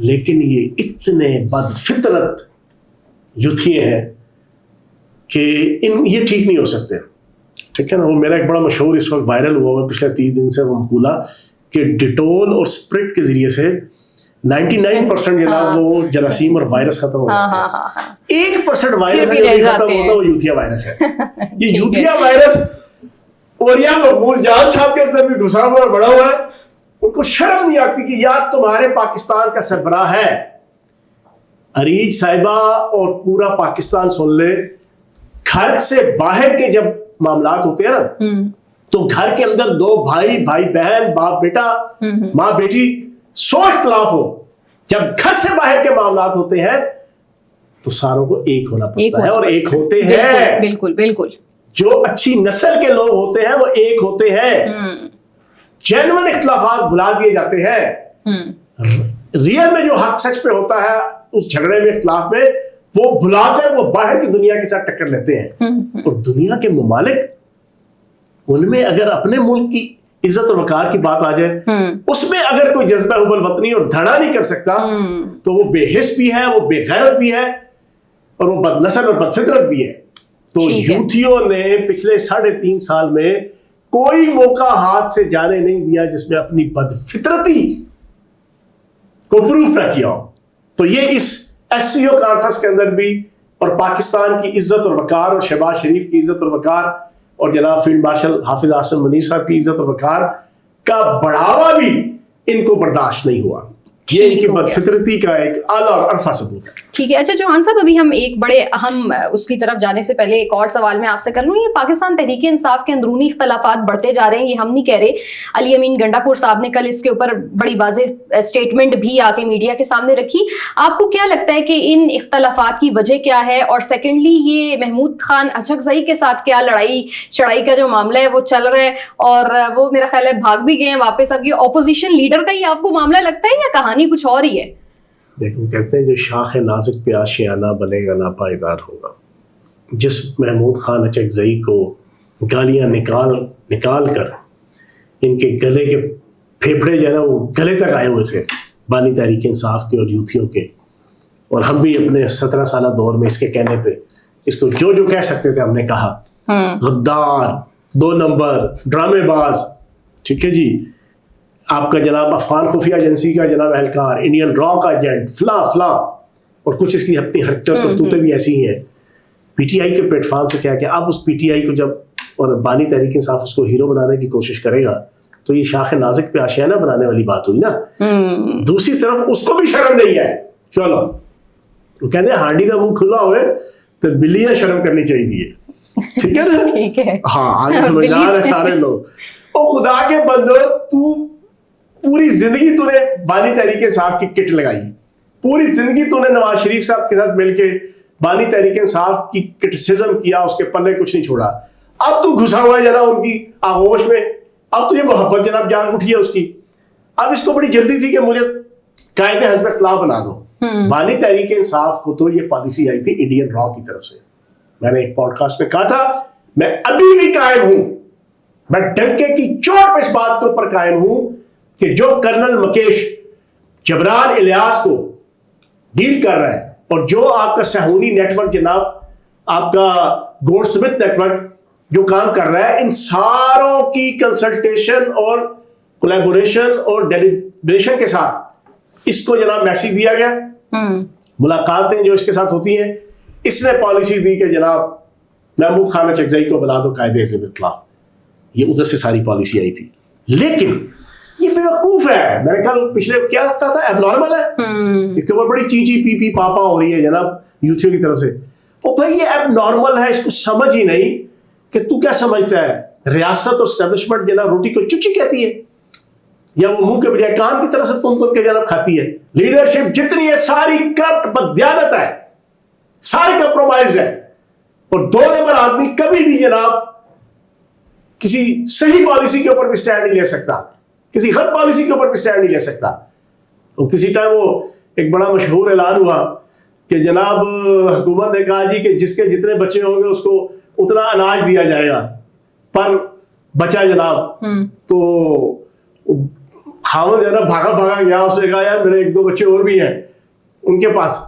لیکن یہ اتنے بد فطرت یوتھیے ہیں کہ یہ ٹھیک نہیں ہو سکتے. ٹھیک ہے نا. وہ میرا ایک بڑا مشہور اس وقت وائرل ہوا پچھلے 30 دن سے وہ مقولہ کہ ڈیٹول اور اسپرٹ کے ذریعے سے 99% جناب وہ جراثیم اور وائرس ختم ہو جاتے ہیں. 1% وائرس ختم ہوتا ہے وہ یوتھیا وائرس ہے. یہ یوتھیا وائرس اور یا مقبول جان صاحب کے اندر بھی گھسا ہوا اور بڑا ہوا ہے. ان کو شرم نہیں آتی کہ یار تمہارے پاکستان کا سربراہ ہے اریج صاحبہ اور پورا پاکستان سن لے, گھر سے باہر کے جب معاملات ہوتے ہیں نا تو گھر کے اندر 2 بھائی بہن باپ بیٹا ماں بیٹی 100 اختلاف ہو, جب گھر سے باہر کے معاملات ہوتے ہیں تو ساروں کو ایک ہونا پڑتا ہے اور ایک ہوتے ہیں. بالکل بالکل. جو اچھی نسل کے لوگ ہوتے ہیں وہ ایک ہوتے ہیں. جینوئن اختلافات بھلا دیے جاتے ہیں. ریئل میں جو حق سچ پہ ہوتا ہے اس جھگڑے میں اختلاف میں وہ بھلا کر وہ باہر کی دنیا کے ساتھ ٹکر لیتے ہیں. اور دنیا کے ممالک ان میں اگر اپنے ملک کی عزت اور وقار کی بات آ جائے اس میں اگر کوئی جذبہ حب الوطنی اور دھڑا نہیں کر سکتا تو وہ بے حس بھی ہے, وہ بے غیرت بھی ہے اور وہ بد نسل اور بد فطرت بھی ہے. تو یوتھیوں نے پچھلے 3.5 سال میں کوئی موقع ہاتھ سے جانے نہیں دیا جس میں اپنی بد فطرتی کو پروف نہ کیا ہو. تو یہ اس SCO کانفرنس کے اندر بھی اور پاکستان کی عزت اور وقار اور شہباز شریف کی عزت اور وقار اور جناب فیلڈ مارشل حافظ عاصم منیر صاحب کی عزت اور وقار کا بڑھاوا بھی ان کو برداشت نہیں ہوا. یہ ان کی بدفطرتی کا ایک اعلیٰ اور عرفہ ثبوت ہے. ٹھیک ہے. اچھا چوہان صاحب, ابھی ہم ایک بڑے اہم اس کی طرف جانے سے پہلے ایک اور سوال میں آپ سے کر لوں. یہ پاکستان تحریک انصاف کے اندرونی اختلافات بڑھتے جا رہے ہیں, یہ ہم نہیں کہہ رہے. علی امین گنڈا پور صاحب نے کل اس کے اوپر بڑی واضح اسٹیٹمنٹ بھی آ کے میڈیا کے سامنے رکھی. آپ کو کیا لگتا ہے کہ ان اختلافات کی وجہ کیا ہے؟ اور سیکنڈلی یہ محمود خان اچکزئی کے ساتھ کیا لڑائی چڑھائی کا جو معاملہ ہے وہ چل رہا ہے اور وہ میرا خیال ہے بھاگ بھی گئے ہیں واپس. اب یہ اپوزیشن لیڈر کا ہی آپ کو معاملہ لگتا ہے یا کہانی کچھ اور ہی ہے؟ لیکن کہتے ہیں جو شاخ نازک پہ آشیانہ بنے گا ناپائیدار ہوگا. جس محمود خان اچکزئی کو گالیاں نکال کر ان کے گلے کے پھیپھڑے جو ہے نا وہ گلے تک آئے ہوئے تھے بانی تحریک انصاف کے اور یوتھیوں کے, اور ہم بھی اپنے 17 سالہ دور میں اس کے کہنے پہ اس کو جو کہہ سکتے تھے ہم نے کہا. غدار, 2 نمبر, ڈرامے باز, ٹھیک ہے جی, آپ کا جناب افغان خفیہ ایجنسی کا جناب اہلکار, انڈین را کا ایجنٹ, فلاں اور کچھ اس کی اپنی حرکتیں کرتوتیں بھی ایسی ہی ہیں. پی ٹی آئی کے پلیٹ فارم سے کیا کہ اب اس پی ٹی آئی کو جب اور بانی تحریک انصاف اس کو ہیرو بنانے کی کوشش کرے گا تو یہ شاخ نازک پہ آشیانہ بنانے والی بات ہوئی نا. دوسری طرف اس کو بھی شرم نہیں ہے. چلو وہ کہتے ہیں ہانڈی کا منہ کھلا ہوئے تو بلیاں شرم کرنی چاہیے. ٹھیک ہے نا. ٹھیک ہے. ہاں آگے سمجھدار ہے سارے لوگ. او خدا کے بندو, تو پوری زندگی تو نے بانی تحریک انصاف کی کٹ لگائی, پوری زندگی تو نے نواز شریف صاحب کے ساتھ مل کے بانی تحریک انصاف کی کرٹیسزم کیا, اس کے پلے کچھ نہیں چھوڑا. اب تو گھسا ہوا ہے جناب ان کی آغوش میں, اب تو یہ محبت جناب جان اٹھی ہے اس کی. اب اس کو بڑی جلدی تھی کہ مجھے قائد حزب اختلاف بنا دو. بانی تحریک انصاف کو تو یہ پالیسی آئی تھی انڈین را کی طرف سے. میں نے ایک پوڈ کاسٹ میں کہا تھا میں ابھی بھی قائم ہوں, میں ڈنکے کی چوٹ پہ اس بات کے اوپر قائم ہوں کہ جو کرنل مکیش جبران الیاس کو ڈیل کر رہا ہے اور جو آپ کا سہونی نیٹ ورک جناب آپ کا گولڈ سمتھ نیٹ ورک جو کام کر رہا ہے, ان ساروں کی کنسلٹیشن اور کولیبوریشن اور ڈیلیبریشن کے ساتھ اس کو جناب میسج دیا گیا. ملاقاتیں جو اس کے ساتھ ہوتی ہیں, اس نے پالیسی دی کہ جناب محمود خان اچکزئی کو بنا دو قائد حزب اختلاف. یہ ادھر سے ساری پالیسی آئی تھی. لیکن یہ بیوقوف ہے. میں نے کل پچھلے کیا کہا تھا, ایب نارمل ہے, اس کے اوپر بڑی چی پی پاپا ہو رہی ہے جناب یوتھیوں کی طرف سے. او بھائی یہ ایب نارمل ہے, اس کو سمجھ ہی نہیں کہ تو کیا سمجھتا ہے ریاست اور اسٹیبلشمنٹ جناب روٹی کو چچی کہتی ہے یا وہ منہ کے بجائے کان کی طرف سے تن کے جناب کھاتی ہے. لیڈرشپ جتنی ہے ساری کرپٹ بددیانت ہے, ساری کمپرومائز ہے, اور 2 نمبر آدمی کبھی بھی جناب کسی صحیح پالیسی کے اوپر بھی سٹینڈ نہیں لے سکتا, کسی غلط پالیسی کے اوپر بھی سٹینڈ نہیں لے سکتا. اور کسی ٹائم وہ ایک بڑا مشہور اعلان ہوا کہ جناب حکومت نے کہا جی کہ جس کے جتنے بچے ہوں گے اس کو اتنا اناج دیا جائے گا, پر بچا جناب تو خاوند جو ہے نا بھاگا بھاگا گیا, اس نے کہا یار میرے 1-2 بچے اور بھی ہیں ان کے پاس,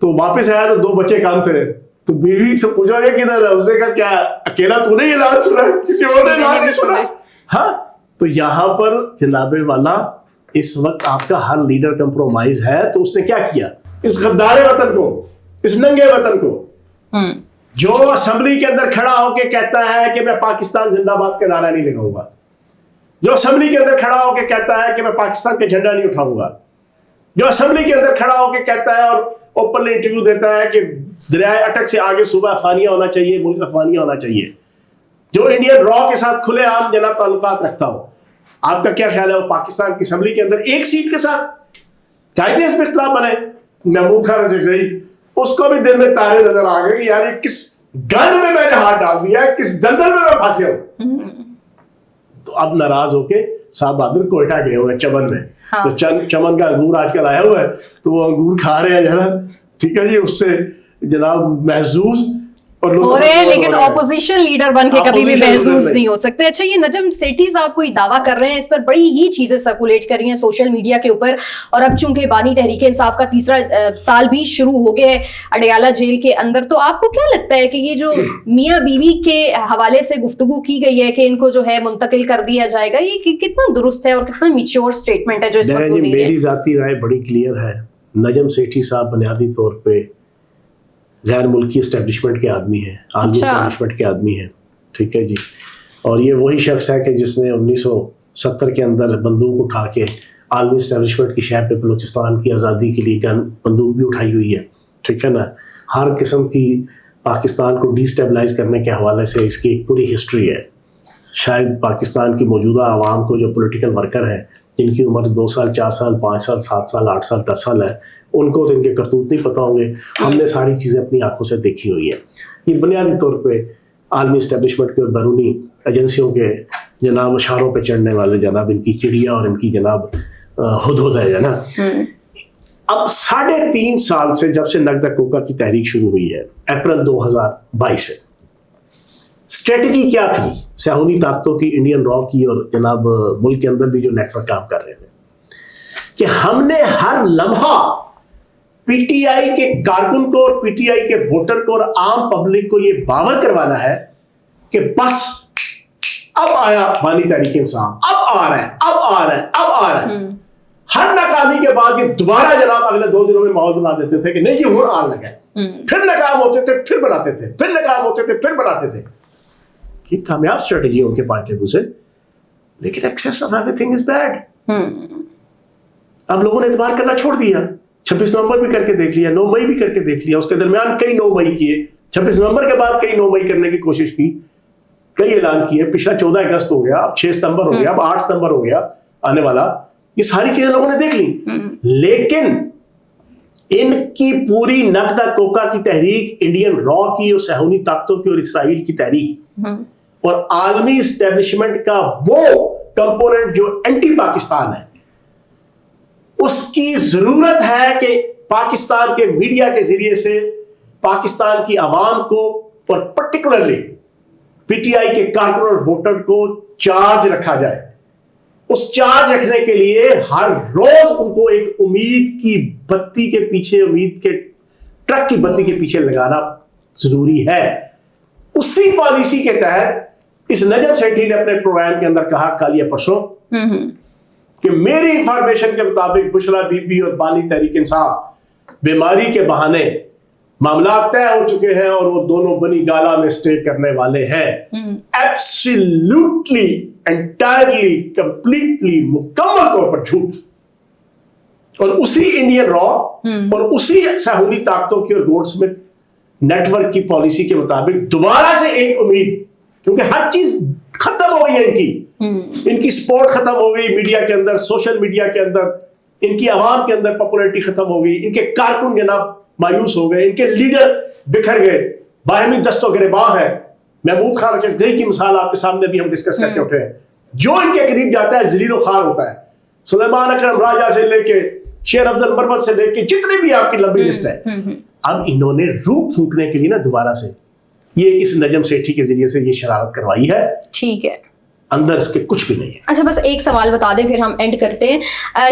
تو واپس آیا تو 2 بچے کام تھے, تو بیوی سے پوچھا گیا کدھر ہے, اس نے کہا کیا اکیلا تو نے یہ اعلان سنا, کسی اور نے اعلان نہیں سنا. ہاں, تو یہاں پر جناب والا اس وقت آپ کا ہر لیڈر کمپرومائز ہے, تو اس نے کیا کیا, اس غدار وطن کو, اس ننگے وطن کو, جو اسمبلی کے اندر کھڑا ہو کے کہتا ہے کہ میں پاکستان زندہ باد کا نعرہ نہیں لگاؤں گا, جو اسمبلی کے اندر کھڑا ہو کے کہتا ہے کہ میں پاکستان کا جھنڈا نہیں اٹھاؤں گا, جو اسمبلی کے اندر کھڑا ہو کے کہتا ہے اور اوپنلی انٹرویو دیتا ہے کہ دریائے اٹک سے آگے صوبہ افغانیہ ہونا چاہیے, ملک افغانیہ ہونا چاہیے, جو انڈین را کے ساتھ کھلے عام جناب تعلقات رکھتا ہو, آپ کا کیا خیال ہے وہ پاکستان کی اسمبلی کے اندر ایک سیٹ کے ساتھ قائد اس میں اختلاف بنے؟ محمود خان رضوی اس کو بھی دل میں تارے نظر آ گئے کہ یار یہ کس گند میں نے ہاتھ ڈال دیا ہے, کس دلدل میں پھنس گیا ہوں. تو اب ناراض ہو کے صاحب بہادر کوئٹہ گئے ہوئے چمن میں, تو چمن کا انگور آج کل آیا ہوا ہے, تو وہ انگور کھا رہے ہیں جناب, ٹھیک ہے جی, اس سے جناب محظوظ ہو رہے ہیں, لیکن اپوزیشن لیڈر بن کے کبھی بھی محظوظ نہیں ہو سکتے. اچھا, یہ نجم سیٹھی صاحب کوئی دعویٰ کر رہے ہیں, اس پر بڑی ہی چیزیں سرکولیٹ کر رہی ہیں سوشل میڈیا کے اوپر, اور اب چونکہ بانی تحریک انصاف کا 3 سال بھی شروع ہو گیا ہے اڈیالہ جیل کے اندر, تو آپ کو کیا لگتا ہے کہ یہ جو میاں بیوی کے حوالے سے گفتگو کی گئی ہے کہ ان کو جو ہے منتقل کر دیا جائے گا, یہ کتنا درست ہے اور کتنا میچور اسٹیٹمنٹ ہے جو اس وقت وہ دے رہے ہیں؟ میری ذاتی رائے بڑی کلیئر ہے. نجم سیٹھی صاحب بنیادی طور پہ غیر ملکی اسٹیبلشمنٹ کے آدمی ہیں, عالمی اسٹیبلشمنٹ کے آدمی ہیں, ٹھیک ہے جی, اور یہ وہی شخص ہے کہ جس نے 1970 کے اندر بندوق اٹھا کے عالمی اسٹیبلشمنٹ کی شہ پہ بلوچستان کی آزادی کے لیے بندوق بھی اٹھائی ہوئی ہے, ٹھیک ہے نا. ہر قسم کی پاکستان کو ڈی اسٹیبلائز کرنے کے حوالے سے اس کی ایک پوری ہسٹری ہے. شاید پاکستان کی موجودہ عوام کو جو پولیٹیکل ورکر ہیں جن کی عمر 2 سال 4 سال 5 سال 7 سال 8 سال 10 سال ہے, ان کو تو ان کے کرتوت نہیں پتہ ہوں گے. ہم نے ساری چیزیں اپنی آنکھوں سے دیکھی ہوئی ہیں. یہ بنیادی طور پہ عالمی اسٹیبلشمنٹ کے اور بیرونی ایجنسیوں کے جناب اشاروں پہ چڑھنے والے جناب ان کی چڑیا اور ان کی جناب ہدہد ہے نا. اب 3.5 سال سے جب سے نقدہ کوکا کی تحریک شروع ہوئی ہے اپریل 2022 سے, اسٹریٹجی کیا تھی صہیونی طاقتوں کی, انڈین را کی, اور جناب ملک کے اندر بھی جو نیٹ ورک کام کر رہے تھے, کہ ہم نے ہر لمحہ پی ٹی آئی کے کارکن کو اور پی ٹی آئی کے ووٹر کو اور عام پبلک کو یہ باور کروانا ہے کہ بس اب آیا بانی تحریک انصاف, اب آ رہا ہے, اب آ رہا ہے, اب آ رہا ہے. ہر ناکامی کے بعد یہ دوبارہ جناب اگلے 2 دنوں میں ماحول بنا دیتے تھے کہ نہیں یہ اور آنے لگا ہے, پھر ناکام ہوتے تھے, پھر بناتے تھے, پھر ناکام ہوتے تھے, پھر بناتے تھے. یہ کامیاب اسٹریٹجی ہے ان کے پارٹی کو سے, لیکن access of every thing is bad. اب لوگوں نے اعتبار کرنا چھوڑ دیا. 26 نومبر بھی کر کے دیکھ لیا, 9 مئی بھی کر کے دیکھ لیا, اس کے درمیان کئی 9 مئی کیے, 26 نومبر کے بعد کئی 9 مئی کرنے کی کوشش کی, کئی اعلان کیے. پچھلا 14 اگست ہو گیا, اب 6 ستمبر ہو گیا, اب 8 ستمبر ہو گیا آنے والا. یہ ساری چیزیں لوگوں نے دیکھ لی, لیکن ان کی پوری نقدہ کوکا کی تحریک, انڈین را کی اور صہیونی طاقتوں کی اور اسرائیل کی تحریک اور عالمی اسٹیبلشمنٹ کا وہ کمپوننٹ جو اینٹی پاکستان ہے, اس کی ضرورت ہے کہ پاکستان کے میڈیا کے ذریعے سے پاکستان کی عوام کو اور پرٹیکولرلی پی ٹی آئی کے کارکن اور ووٹر کو چارج رکھا جائے. اس چارج رکھنے کے لیے ہر روز ان کو ایک امید کی بتی کے پیچھے, امید کے ٹرک کی بتی کے پیچھے لگانا ضروری ہے. اسی پالیسی کے تحت اس نجم سیٹھی نے اپنے پروگرام کے اندر کہا کل یا پرسوں کہ میری انفارمیشن کے مطابق بشرا بی بی اور بانی تحریک انصاف بیماری کے بہانے معاملات طے ہو چکے ہیں اور وہ دونوں بنی گالا میں اسٹے کرنے والے ہیں. ایبسلیوٹلی, انٹائرلی, کمپلیٹلی, مکمل طور پر جھوٹ. اور اسی انڈین را اور اسی صہیونی طاقتوں کی اور گولڈ سمتھ نیٹ ورک کی پالیسی کے مطابق دوبارہ سے ایک امید, کیونکہ ہر چیز ختم ہو گئی ہے ان کی سپورٹ ختم ہو گئی میڈیا کے اندر, سوشل میڈیا کے اندر, ان کی عوام کے اندر پاپولیرٹی ختم ہو گئی, ان کے کارکن جناب مایوس ہو گئے, ان کے لیڈر بکھر گئے, باہمی دست و گریباں ہے. محمود خان رضوی کی مثال آپ کے سامنے بھی ہم ڈسکس کر کے اٹھے ہیں, جو ان کے قریب جاتا ہے ذلیل و خوار ہوتا ہے. سلیمان اکرم راجہ سے لے کے شیر افضل مروت سے لے کے جتنے بھی آپ کی لمبی لسٹ ہے. اب انہوں نے روح پھونکنے کے لیے نا دوبارہ سے یہ اس نجم سیٹھی کے ذریعے سے یہ شرارت کروائی ہے. ٹھیک ہے, اندر اس کے کچھ بھی نہیں ہے. اچھا بس ایک سوال بتا دیں پھر ہم اینڈ کرتے ہیں.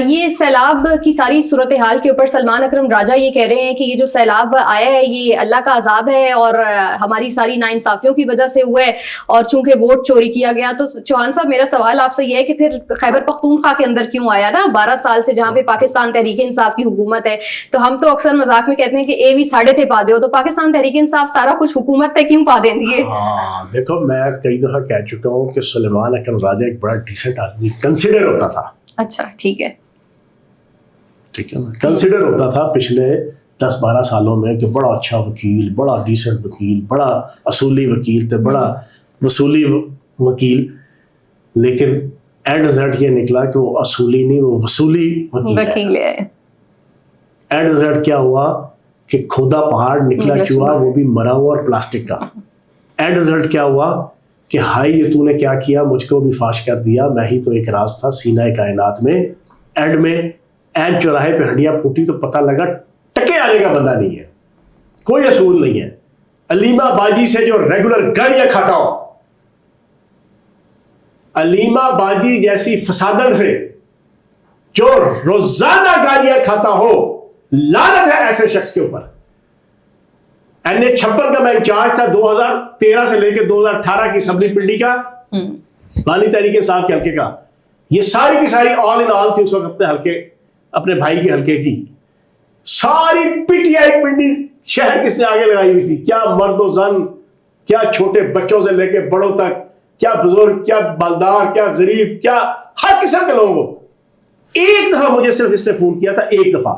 یہ سیلاب کی ساری صورتحال کے اوپر سلمان اکرم راجہ یہ کہہ رہے ہیں کہ یہ جو سیلاب آیا ہے یہ اللہ کا عذاب ہے اور ہماری ساری ناانصافیوں کی وجہ سے ہوا ہے اور چونکہ ووٹ چوری کیا گیا. تو چوہان صاحب میرا سوال آپ سے یہ ہے کہ پھر خیبر پختونخوا کے اندر کیوں آیا نا 12 سال سے جہاں پہ پاکستان تحریک انصاف کی حکومت ہے؟ تو ہم تو اکثر مذاق میں کہتے ہیں کہ اے وی ساڑھے تھے پا دے ہو, تو پاکستان تحریک انصاف سارا کچھ حکومت تے کیوں پا دیں گے؟ ہاں دیکھو میں کئی دفعہ کہہ چکا ہوں کہ سلیمان اکرم راجہ ایک بڑا ڈیسنٹ آدمی کنسیڈر ہوتا تھا. اچھا ٹھیک ہے نا, کنسیڈر ہوتا تھا پچھلے 10-12 سالوں میں کہ بڑا اچھا وکیل, بڑا ڈیسنٹ وکیل, بڑا اصولی وکیل تھے, بڑا وصولی وکیل. لیکن اینڈ رزلٹ یہ نکلا کہ وہ اصولی نہیں, وہ وصولی وکیل ہے. اینڈ رزلٹ کیا ہوا کہ کھودا پہاڑ نکلا چوہا, وہ بھی مرا ہوا اور پلاسٹک کا. اینڈ رزلٹ کیا ہوا کہ ہائی یہ تو نے کیا کیا, مجھ کو بھی فاش کر دیا, میں ہی تو ایک راز تھا سینہ کائنات میں. اینڈ میں اینڈ چوراہے پہ ہڈیاں پھوٹی تو پتہ لگا ٹکے آنے کا بندہ نہیں ہے, کوئی اصول نہیں ہے. علیمہ باجی سے جو ریگولر گالیاں کھاتا ہو, علیمہ باجی جیسی فسادن سے جو روزانہ گالیاں کھاتا ہو, لعنت ہے ایسے شخص کے اوپر. NA56 کا میں انچارج تھا 2013 سے لے کے 2018 کی اسمبلی پنڈی کا, بانی تحریک انصاف کے حلقے کا. یہ ساری کی ساری آل ان آل تھی اس وقت اپنے حلقے, اپنے بھائی کے حلقے کی. ساری PTI پنڈی شہر کس نے آگے لگائی ہوئی تھی, کیا مرد و زن, کیا چھوٹے بچوں سے لے کے بڑوں تک, کیا بزرگ, کیا بالدار, کیا غریب, کیا ہر قسم کے لوگوں کو. ایک دفعہ مجھے صرف اس نے فون کیا تھا, ایک دفعہ,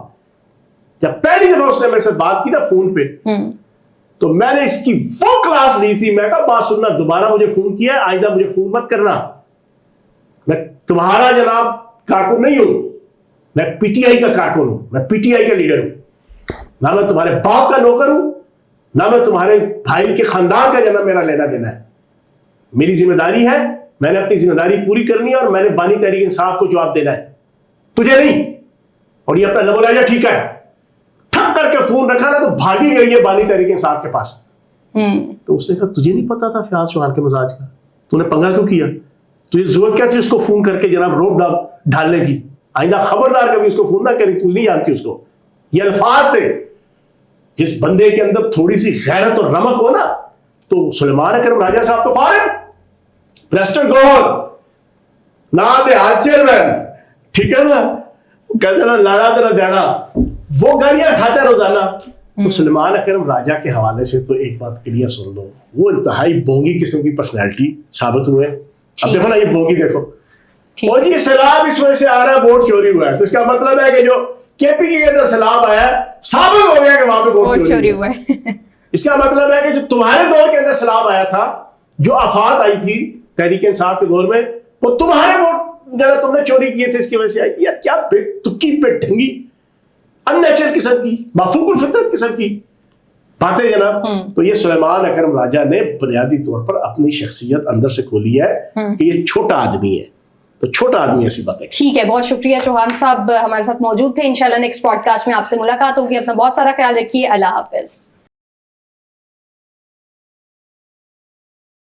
جب پہلی دفعہ اس نے میرے سے بات کی نا فون پہ, تو میں نے اس کی وہ کلاس لی تھی. میں کہا بات سننا, دوبارہ مجھے فون کیا, آئندہ مجھے فون مت کرنا. میں تمہارا جناب کارکن نہیں ہوں, میں PTI کا کارکن ہوں, میں PTI کا لیڈر ہوں. نہ میں تمہارے باپ کا نوکر ہوں, نہ میں تمہارے بھائی کے خاندان کا جناب میرا لینا دینا ہے. میری ذمہ داری ہے, میں نے اپنی ذمہ داری پوری کرنی ہے اور میں نے بانی تحریک انصاف کو جواب دینا ہے, تجھے نہیں. اور یہ اپنا لب و لہجہ ٹھیک ہے, ٹھک کر کے فون رکھا نا تو بھاگی گئی ہے بانی تحریک انصاف کے پاس. تو اس نے کہا تجھے نہیں پتا تھا فیاض چوہان کے مزاج کا, تو نے پنگا کیوں کیا, تجھے ضرورت کیا تھی اس کو فون کر کے جناب روپ ڈالنے کی. آئندہ خبردار کبھی اس کو فون نہ کری, تو نہیں جانتی اس کو. یہ الفاظ تھے. جس بندے کے اندر تھوڑی سی غیرت اور رمق ہو نا, تو سلیمان اکرم راجہ صاحب تو فارغ, پریسٹن گول, نام دیہات چیئرمین, ٹھیک ہے نا, کہتے نا لانا تیرا دینا, وہ گالیاں کھاتے ہیں روزانہ. تو سلیمان اکرم راجہ کے حوالے سے تو ایک بات کلیئر سن لو, وہ انتہائی بونگی قسم کی پرسنالٹی ثابت ہوئے. اب دیکھو نا یہ بونگی دیکھو, اور جی سیلاب اس وجہ سے آ رہا ہے ووٹ چوری ہوا ہے, تو اس کا مطلب ہے کہ جو KP کے اندر سیلاب آیا ثابت ہو گیا کہ وہاں پہ ووٹ چوری ہوا ہے. اس کا مطلب ہے کہ جو تمہارے دور کے اندر سیلاب آیا تھا, جو آفات آئی تھی تحریک انصاف کے دور میں, وہ تمہارے ووٹ جو تم نے چوری کیے تھے اس کی وجہ سے آئی تھی. یار کیا بے تکی پہ ڈھنگی ان نیچرل قسم کی, مافوق الفطرت قسم کی باتیں جناب. تو یہ سلیمان اکرم راجہ نے بنیادی طور پر اپنی شخصیت اندر سے کھولی ہے کہ یہ چھوٹا آدمی ہے, تو چھوٹا آدمی ایسی بات ہے. ٹھیک ہے, بہت شکریہ چوہان صاحب ہمارے ساتھ موجود تھے. انشاءاللہ نیکسٹ پوڈ کاسٹ میں آپ سے ملاقات ہوگی. اپنا بہت سارا خیال رکھیے. اللہ حافظ.